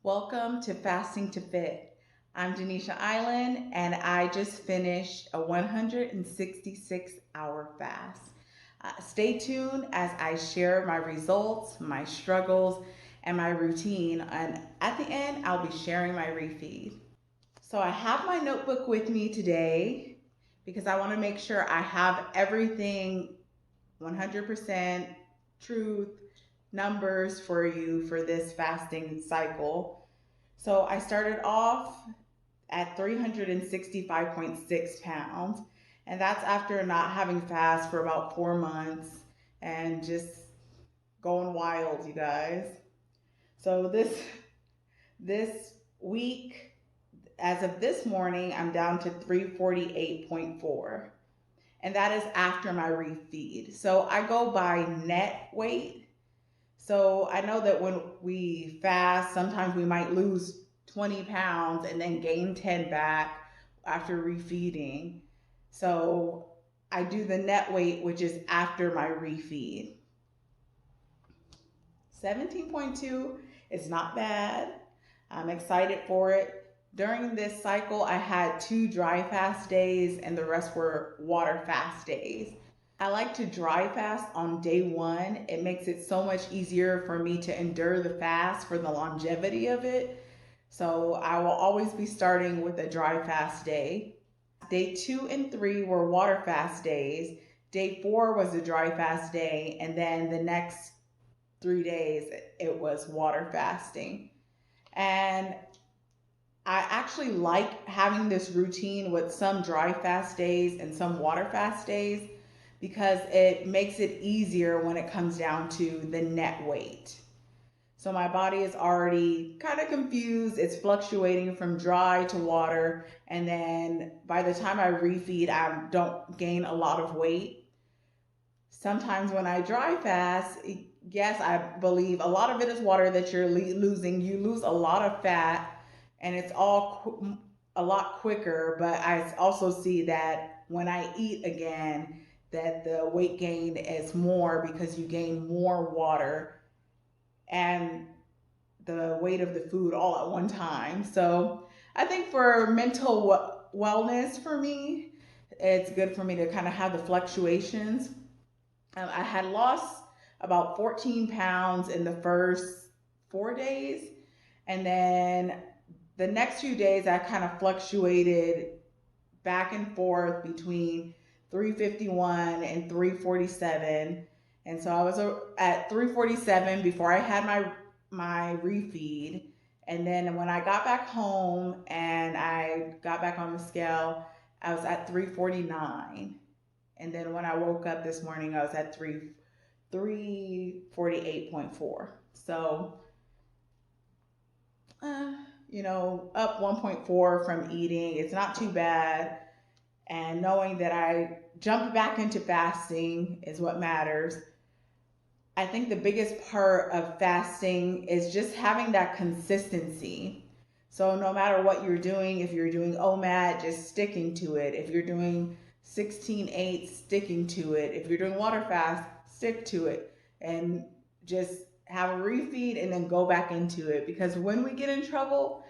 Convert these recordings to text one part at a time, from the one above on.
Welcome to Fasting to Fit. I'm Denisha Island, and I just finished a 166-hour fast. Stay tuned as I share my results, my struggles, and my routine. And at the end, I'll be sharing my refeed. So I have my notebook with me today because I want to make sure I have everything 100% truth, numbers for you for this fasting cycle. So I started off at 365.6 pounds, and that's after not having fast for about 4 months and just going wild, you guys. So this week, as of this morning, I'm down to 348.4. And that is after my refeed. So I go by net weight. So I know that when we fast, sometimes we might lose 20 pounds and then gain 10 back after refeeding. So I do the net weight, which is after my refeed. 17.2 is not bad. I'm excited for it. During this cycle, I had 2 dry fast days and the rest were water fast days. I like to dry fast on day 1. It makes it so much easier for me to endure the fast for the longevity of it. So I will always be starting with a dry fast day. Day 2 and 3 were water fast days. Day 4 was a dry fast day, and then the next 3 days it was water fasting. And I actually like having this routine with some dry fast days and some water fast days because it makes it easier when it comes down to the net weight. So my body is already kind of confused. It's fluctuating from dry to water. And then by the time I refeed, I don't gain a lot of weight. Sometimes when I dry fast, yes, I believe a lot of it is water that you're losing. You lose a lot of fat and it's all a lot quicker. But I also see that when I eat again, that the weight gain is more because you gain more water and the weight of the food all at one time. So I think for mental wellness for me, it's good for me to kind of have the fluctuations. I had lost about 14 pounds in the first 4 days. And then the next few days, I kind of fluctuated back and forth between 351 and 347. And so I was at 347 before I had my refeed. And then when I got back home and I got back on the scale, I was at 349. And then when I woke up this morning, I was at 348.4. So, up 1.4 from eating. It's not too bad. And knowing that I jumped back into fasting is what matters. I think the biggest part of fasting is just having that consistency. So no matter what you're doing, if you're doing OMAD, just sticking to it. If you're doing 16/8, sticking to it. If you're doing water fast, stick to it. And just have a refeed and then go back into it. Because when we get in trouble,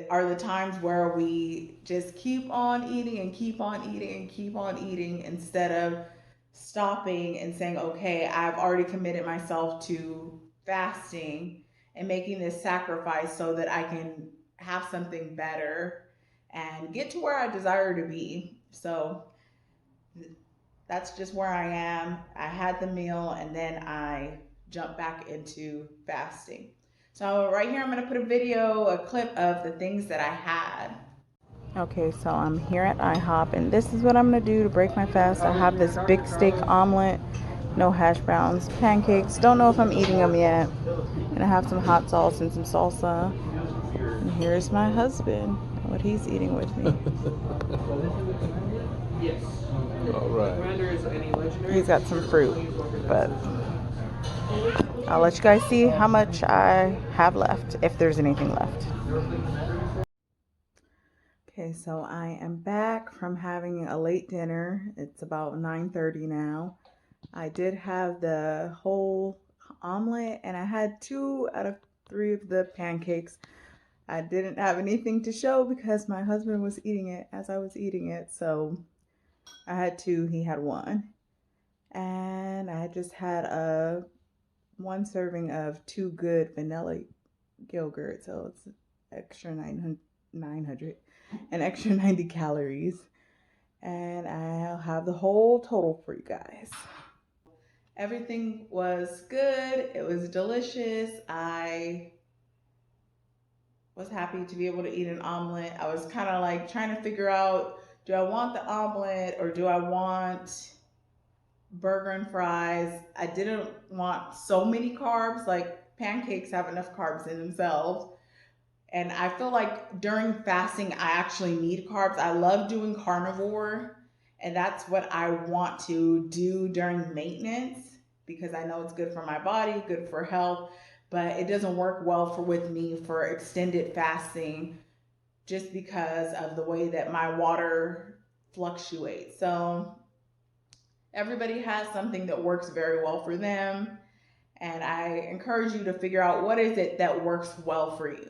are the times where we just keep on eating and keep on eating and keep on eating instead of stopping and saying, okay, I've already committed myself to fasting and making this sacrifice so that I can have something better and get to where I desire to be. So that's just where I am. I had the meal and then I jumped back into fasting. So right here, I'm going to put a clip of the things that I had. Okay, so I'm here at IHOP, and this is what I'm going to do to break my fast. I have this big steak omelet, no hash browns, pancakes. Don't know if I'm eating them yet. And I have some hot sauce and some salsa. And here's my husband, what he's eating with me. Yes. All right. He's got some fruit, but I'll let you guys see how much I have left, if there's anything left. Okay, so I am back from having a late dinner. It's about 9:30 now. I did have the whole omelet, and I had 2 out of 3 of the pancakes. I didn't have anything to show because my husband was eating it as I was eating it. So I had 2, he had 1. And I just had a 1 serving of Too Good vanilla yogurt. So it's extra 900 and extra 90 calories. And I'll have the whole total for you guys. Everything was good. It was delicious. I was happy to be able to eat an omelet. I was kind of like trying to figure out, do I want the omelet or do I want burger and fries? I didn't want so many carbs. Like pancakes have enough carbs in themselves. And I feel like during fasting, I actually need carbs. I love doing carnivore, and that's what I want to do during maintenance because I know it's good for my body, good for health, but it doesn't work well with me for extended fasting just because of the way that my water fluctuates. So everybody has something that works very well for them, and I encourage you to figure out what is it that works well for you.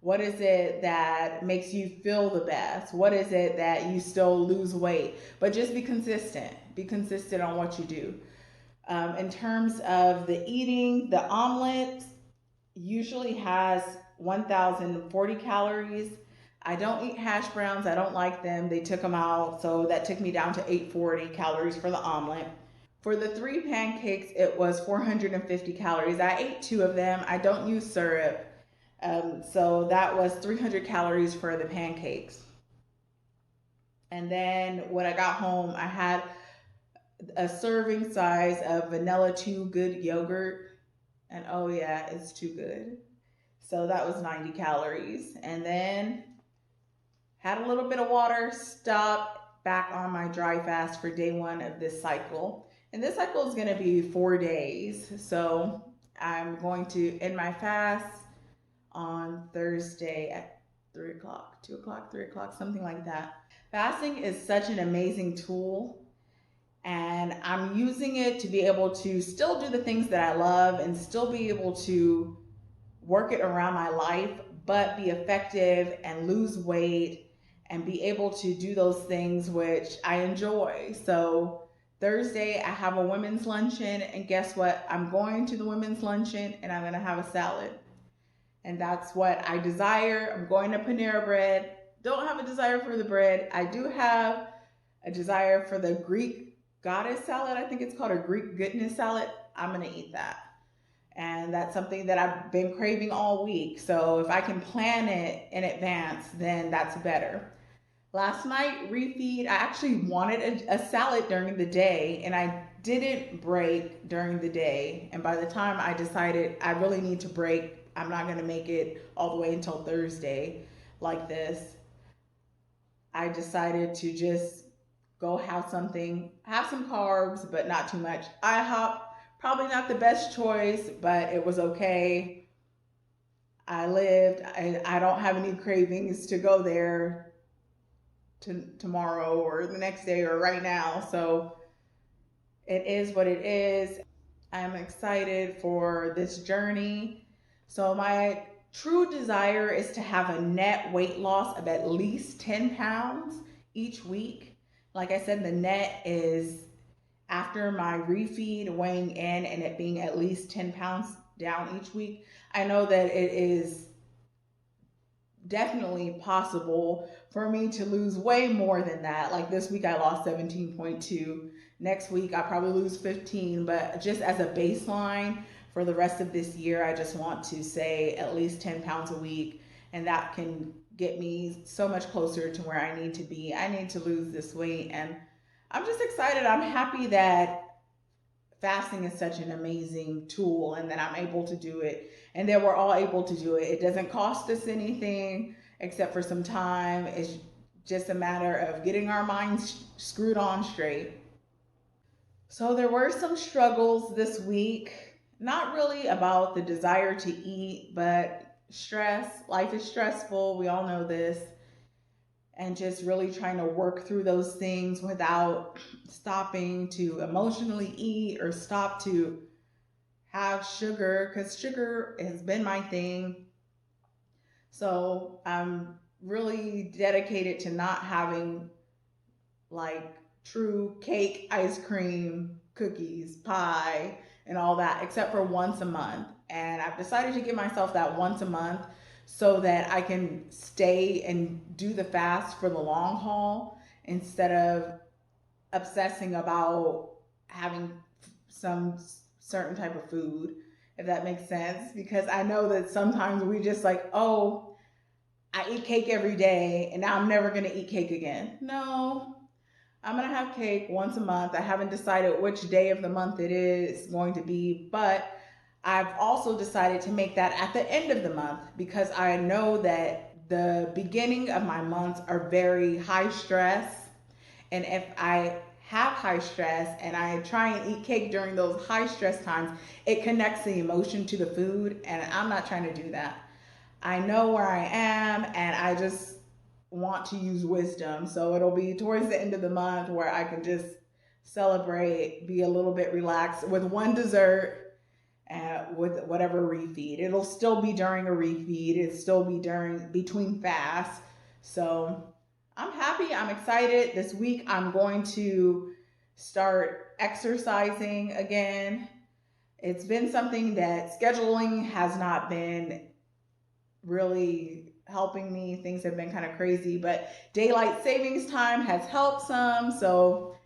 What is it that makes you feel the best? What is it that you still lose weight? But just be consistent. Be consistent on what you do. In terms of the eating, the omelet usually has 1,040 calories. I don't eat hash browns. I don't like them. They took them out. So that took me down to 840 calories for the omelet. For the 3 pancakes, it was 450 calories. I ate 2 of them. I don't use syrup. So that was 300 calories for the pancakes. And then when I got home, I had a serving size of vanilla Too Good yogurt. And oh yeah, it's too good. So that was 90 calories. And then had a little bit of water, stopped back on my dry fast for day 1 of this cycle. And this cycle is going to be 4 days. So I'm going to end my fast on Thursday at 3 o'clock, 2 o'clock, 3 o'clock, something like that. Fasting is such an amazing tool, and I'm using it to be able to still do the things that I love and still be able to work it around my life, but be effective and lose weight and be able to do those things which I enjoy. So Thursday, I have a women's luncheon, and guess what? I'm going to the women's luncheon and I'm gonna have a salad. And that's what I desire. I'm going to Panera Bread. Don't have a desire for the bread. I do have a desire for the Greek goddess salad. I think it's called a Greek goodness salad. I'm going to eat that. And that's something that I've been craving all week. So if I can plan it in advance, then that's better. Last night, Refeed, I actually wanted a salad during the day, and I didn't break during the day. And by the time I decided I really need to break, I'm not going to make it all the way until Thursday like this, I decided to just go have something, have some carbs, but not too much. IHOP, probably not the best choice, but it was okay. I lived, I don't have any cravings to go there tomorrow or the next day or right now. So it is what it is. I'm excited for this journey. So my true desire is to have a net weight loss of at least 10 pounds each week. Like I said, the net is after my refeed weighing in and it being at least 10 pounds down each week. I know that it is definitely possible for me to lose way more than that. Like this week I lost 17.2. Next week I probably lose 15, but just as a baseline for the rest of this year, I just want to say at least 10 pounds a week, and that can get me so much closer to where I need to be. I need to lose this weight, and I'm just excited. I'm happy that fasting is such an amazing tool and that I'm able to do it and that we're all able to do it. It doesn't cost us anything except for some time. It's just a matter of getting our minds screwed on straight. So there were some struggles this week, not really about the desire to eat, but stress. Life is stressful. We all know this. And just really trying to work through those things without stopping to emotionally eat or stop to have sugar because sugar has been my thing. So I'm really dedicated to not having like true cake, ice cream, cookies, pie, and all that, except for once a month. And I've decided to give myself that once a month so that I can stay and do the fast for the long haul instead of obsessing about having some certain type of food, if that makes sense. Because I know that sometimes we just like, oh, I eat cake every day and now I'm never going to eat cake again. No, I'm gonna have cake once a month. I haven't decided which day of the month it is going to be, but I've also decided to make that at the end of the month because I know that the beginning of my months are very high stress. And if I have high stress and I try and eat cake during those high stress times, it connects the emotion to the food, and I'm not trying to do that. I know where I am and I just want to use wisdom. So it'll be towards the end of the month where I can just celebrate, be a little bit relaxed with one dessert with whatever refeed. It'll still be during a refeed. It'll still be during between fasts. So I'm happy. I'm excited. This week I'm going to start exercising again. It's been something that scheduling has not been really helping me. Things have been kind of crazy, but daylight savings time has helped some. So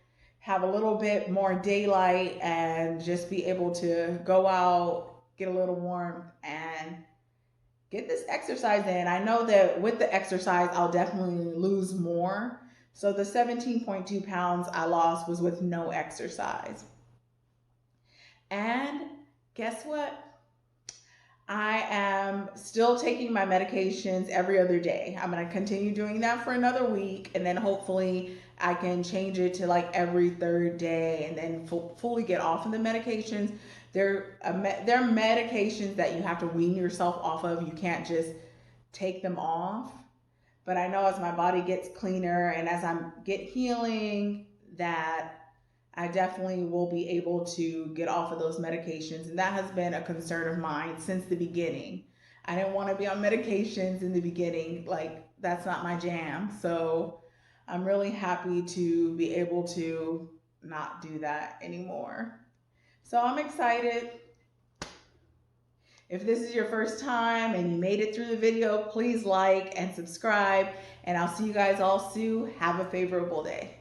have a little bit more daylight and just be able to go out, get a little warmth, and get this exercise in. I know that with the exercise, I'll definitely lose more. So the 17.2 pounds I lost was with no exercise. And guess what? I am still taking my medications every other day. I'm going to continue doing that for another week, and then hopefully I can change it to like every third day and then fully get off of the medications. They're medications that you have to wean yourself off of. You can't just take them off. But I know as my body gets cleaner and as I get healing, that I definitely will be able to get off of those medications. And that has been a concern of mine since the beginning. I didn't want to be on medications in the beginning. Like, that's not my jam. So I'm really happy to be able to not do that anymore. So I'm excited. If this is your first time and you made it through the video, please like and subscribe. And I'll see you guys all soon. Have a favorable day.